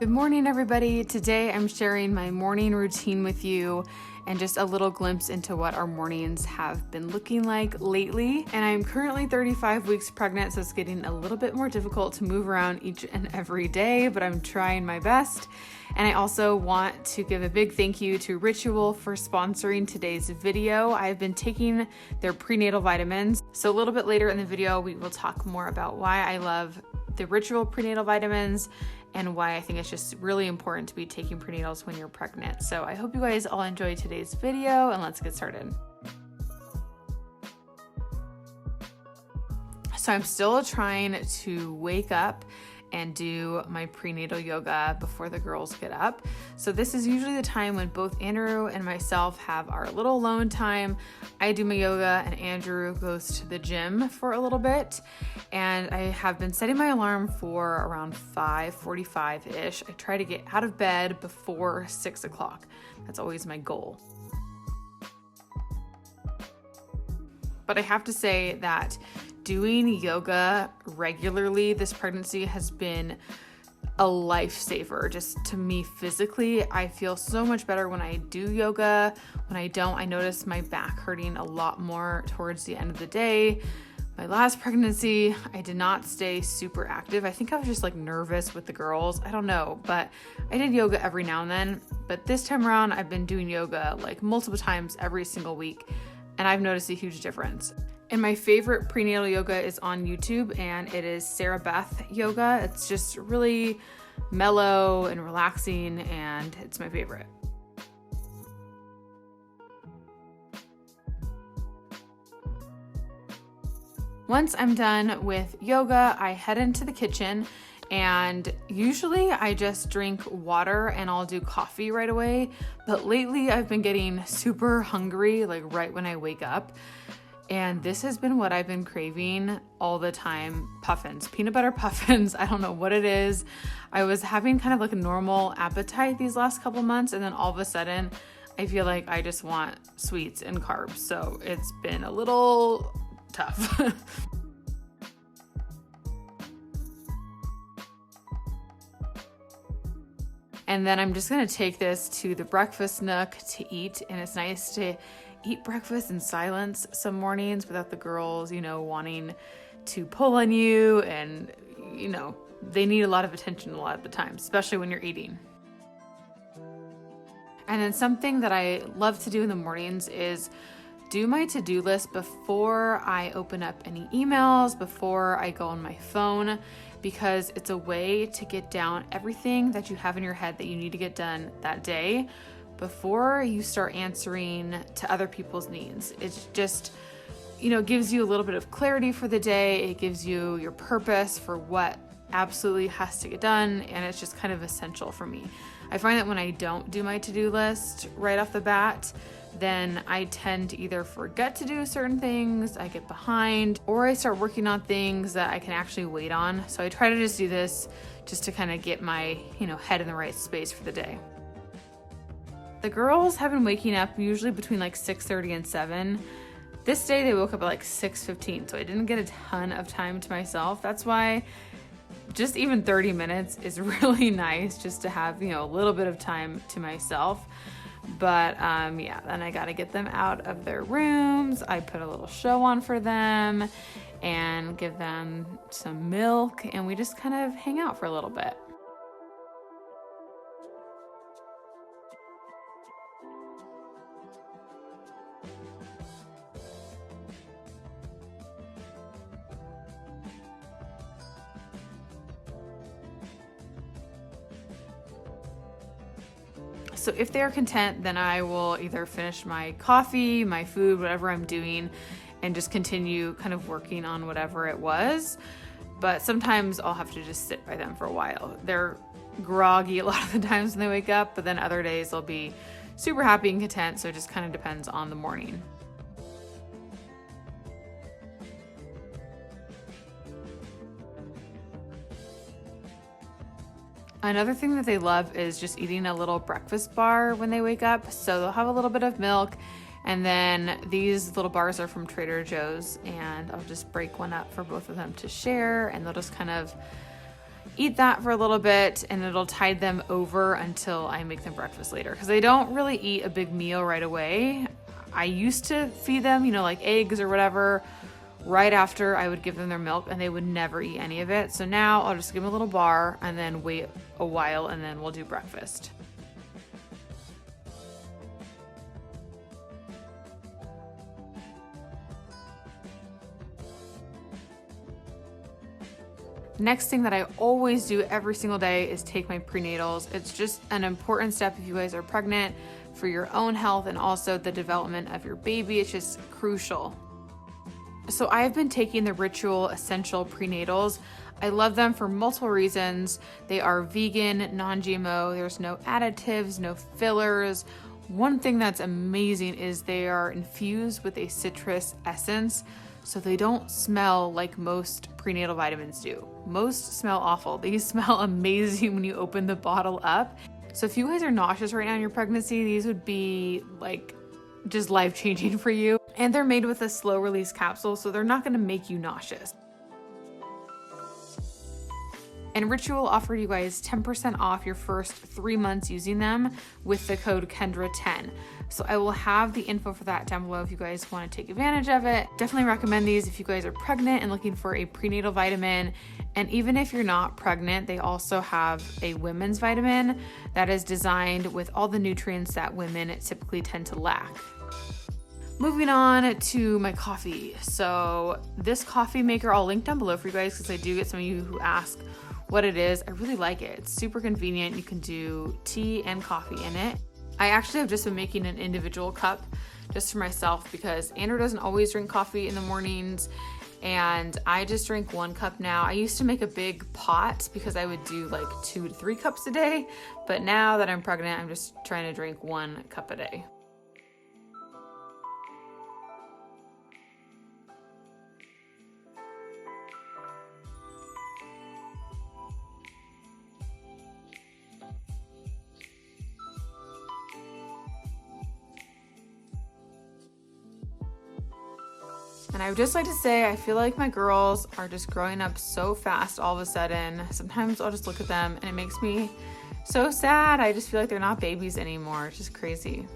Good morning, everybody. Today I'm sharing my morning routine with you and just a little glimpse into what our mornings have been looking like lately. And I'm currently 35 weeks pregnant, so it's getting a little bit more difficult to move around each and every day, but I'm trying my best. And I also want to give a big thank you to Ritual for sponsoring today's video. I've been taking their prenatal vitamins. So a little bit later in the video, we will talk more about why I love the Ritual prenatal vitamins and why I think it's just really important to be taking prenatals when you're pregnant. So I hope you guys all enjoyed today's video, and let's get started. So I'm still trying to wake up and do my prenatal yoga before the girls get up. So this is usually the time when both Andrew and myself have our little alone time. I do my yoga and Andrew goes to the gym for a little bit. And I have been setting my alarm for around 5:45-ish. I try to get out of bed before 6 o'clock. That's always my goal. But I have to say that doing yoga regularly this pregnancy has been a lifesaver. Just to me physically, I feel so much better when I do yoga. When I don't, I notice my back hurting a lot more towards the end of the day. My last pregnancy, I did not stay super active. I think I was just like nervous with the girls. I don't know, but I did yoga every now and then. But this time around, I've been doing yoga like multiple times every single week, and I've noticed a huge difference. And my favorite prenatal yoga is on YouTube, and it is Sarah Beth Yoga. It's just really mellow and relaxing, and it's my favorite. Once I'm done with yoga, I head into the kitchen, and usually I just drink water and I'll do coffee right away. But lately I've been getting super hungry, like right when I wake up. And this has been what I've been craving all the time. Puffins, peanut butter puffins. I don't know what it is. I was having kind of like a normal appetite these last couple months, and then all of a sudden I feel like I just want sweets and carbs. So it's been a little tough. And then I'm just gonna take this to the breakfast nook to eat, and it's nice to eat breakfast in silence some mornings without the girls, wanting to pull on you, and, they need a lot of attention a lot of the time, especially when you're eating. And then something that I love to do in the mornings is do my to-do list before I open up any emails, before I go on my phone, because it's a way to get down everything that you have in your head that you need to get done that day before you start answering to other people's needs. It's just, gives you a little bit of clarity for the day. It gives you your purpose for what absolutely has to get done, and it's just kind of essential for me. I find that when I don't do my to-do list right off the bat, then I tend to either forget to do certain things, I get behind, or I start working on things that I can actually wait on. So I try to just do this just to kind of get my, head in the right space for the day. The girls have been waking up usually between like 6:30 and 7. This day they woke up at like 6:15, so I didn't get a ton of time to myself. That's why just even 30 minutes is really nice, just to have, a little bit of time to myself. But then I got to get them out of their rooms. I put a little show on for them and give them some milk, and we just kind of hang out for a little bit. So if they're content, then I will either finish my coffee, my food, whatever I'm doing, and just continue kind of working on whatever it was. But sometimes I'll have to just sit by them for a while. They're groggy a lot of the times when they wake up, but then other days they'll be super happy and content. So it just kind of depends on the morning. Another thing that they love is just eating a little breakfast bar when they wake up. So they'll have a little bit of milk, and then these little bars are from Trader Joe's, and I'll just break one up for both of them to share, and they'll just kind of eat that for a little bit and it'll tide them over until I make them breakfast later, because they don't really eat a big meal right away. I used to feed them, like eggs or whatever, right after I would give them their milk, and they would never eat any of it. So now I'll just give them a little bar and then wait a while and then we'll do breakfast. Next thing that I always do every single day is take my prenatals. It's just an important step if you guys are pregnant, for your own health and also the development of your baby. It's just crucial. So I've been taking the Ritual Essential Prenatals. I love them for multiple reasons. They are vegan, non-GMO, there's no additives, no fillers. One thing that's amazing is they are infused with a citrus essence, so they don't smell like most prenatal vitamins do. Most smell awful. These smell amazing when you open the bottle up. So if you guys are nauseous right now in your pregnancy, these would be like just life-changing for you. And they're made with a slow release capsule, so they're not gonna make you nauseous. And Ritual offered you guys 10% off your first 3 months using them with the code Kendra10. So I will have the info for that down below if you guys want to take advantage of it. Definitely recommend these if you guys are pregnant and looking for a prenatal vitamin. And even if you're not pregnant, they also have a women's vitamin that is designed with all the nutrients that women typically tend to lack. Moving on to my coffee. So this coffee maker, I'll link down below for you guys because I do get some of you who ask what it is. I really like it. It's super convenient. You can do tea and coffee in it. I actually have just been making an individual cup just for myself because Andrew doesn't always drink coffee in the mornings and I just drink 1 cup now. I used to make a big pot because I would do like 2 to 3 cups a day, but now that I'm pregnant, I'm just trying to drink 1 cup a day. And I would just like to say, I feel like my girls are just growing up so fast all of a sudden. Sometimes I'll just look at them and it makes me so sad. I just feel like they're not babies anymore. It's just crazy.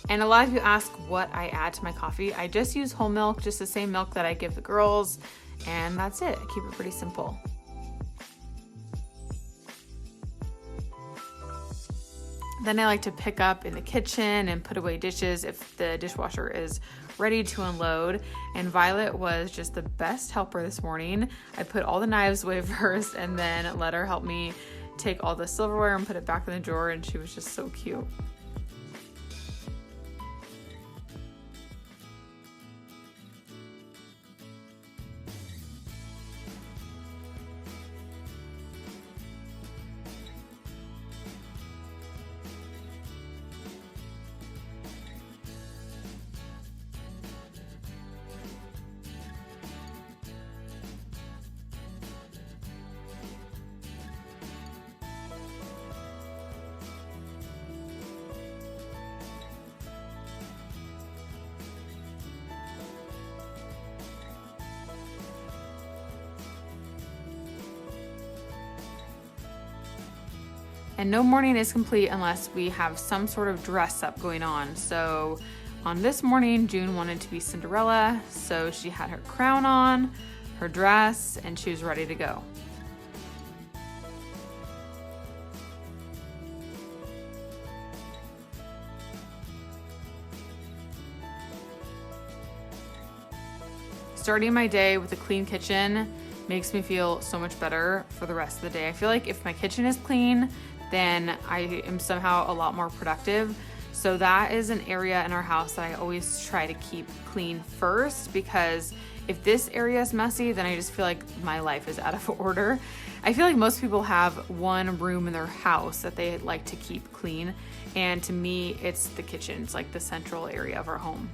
And a lot of you ask what I add to my coffee. I just use whole milk, just the same milk that I give the girls, and that's it. I keep it pretty simple. Then I like to pick up in the kitchen and put away dishes if the dishwasher is ready to unload. And Violet was just the best helper this morning. I put all the knives away first and then let her help me take all the silverware and put it back in the drawer, and she was just so cute. And no morning is complete unless we have some sort of dress up going on. So on this morning, June wanted to be Cinderella, so she had her crown on, her dress, and she was ready to go. Starting my day with a clean kitchen makes me feel so much better for the rest of the day. I feel like if my kitchen is clean, then I am somehow a lot more productive. So that is an area in our house that I always try to keep clean first, because if this area is messy, then I just feel like my life is out of order. I feel like most people have one room in their house that they like to keep clean, and to me, it's the kitchen. It's like the central area of our home.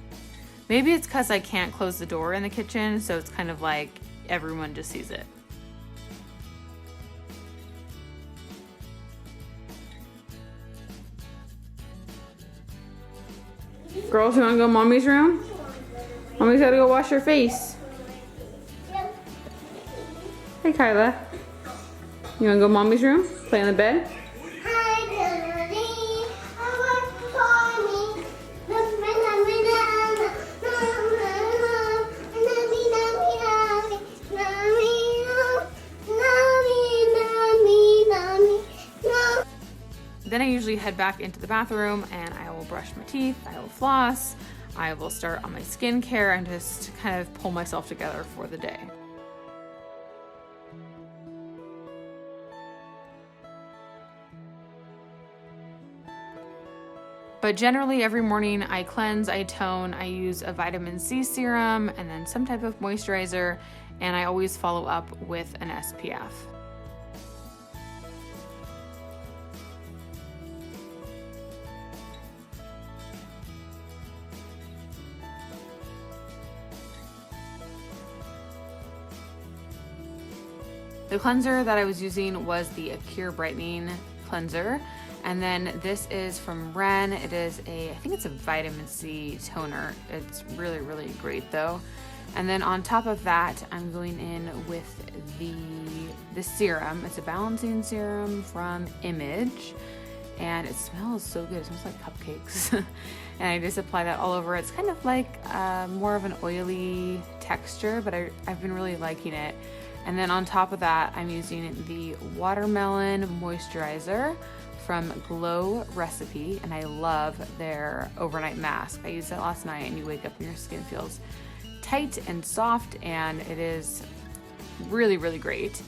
Maybe it's because I can't close the door in the kitchen, so it's kind of like everyone just sees it. Girls, you want to go in mommy's room? Mommy's got to go wash her face. Hey, Kyla. You wanna go to mommy's room? Play on the bed? Then I usually head back into the bathroom and I will brush my teeth, I will floss, I will start on my skincare and just kind of pull myself together for the day. But generally every morning I cleanse, I tone, I use a vitamin C serum and then some type of moisturizer, and I always follow up with an SPF. The cleanser that I was using was the Acure Brightening Cleanser. And then this is from Ren. It is I think it's a vitamin C toner. It's really, really great though. And then on top of that, I'm going in with the serum. It's a balancing serum from Image. And it smells so good. It smells like cupcakes. And I just apply that all over. It's kind of like more of an oily texture, but I've been really liking it. And then on top of that, I'm using the Watermelon Moisturizer from Glow Recipe, and I love their overnight mask. I used it last night, and you wake up and your skin feels tight and soft, and it is really, really great.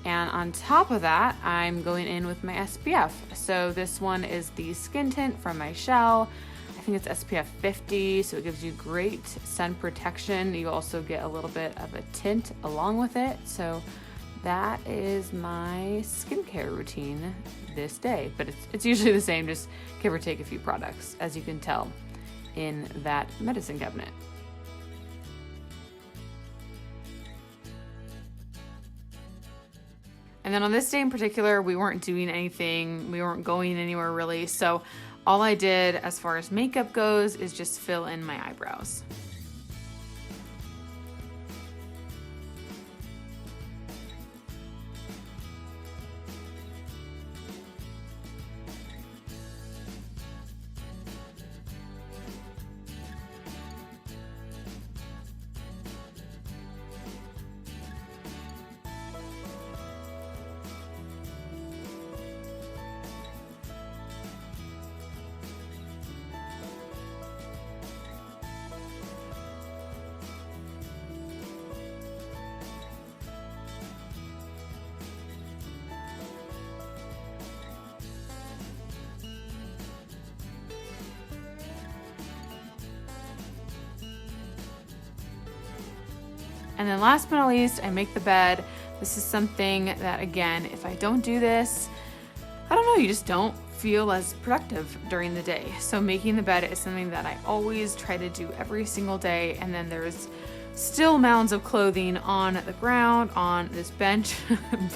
And on top of that, I'm going in with my SPF. So this one is the Skin Tint from my Shell. I think it's SPF 50, so it gives you great sun protection. You also get a little bit of a tint along with it. So that is my skincare routine this day. But it's usually the same, just give or take a few products, as you can tell in that medicine cabinet. And then on this day in particular, we weren't doing anything. We weren't going anywhere really. So all I did as far as makeup goes is just fill in my eyebrows. And then last but not least, I make the bed. This is something that, again, if I don't do this, I don't know, you just don't feel as productive during the day. So making the bed is something that I always try to do every single day. And then there's still mounds of clothing on the ground, on this bench,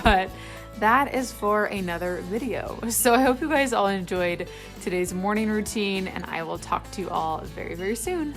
but that is for another video. So I hope you guys all enjoyed today's morning routine, and I will talk to you all very, very soon.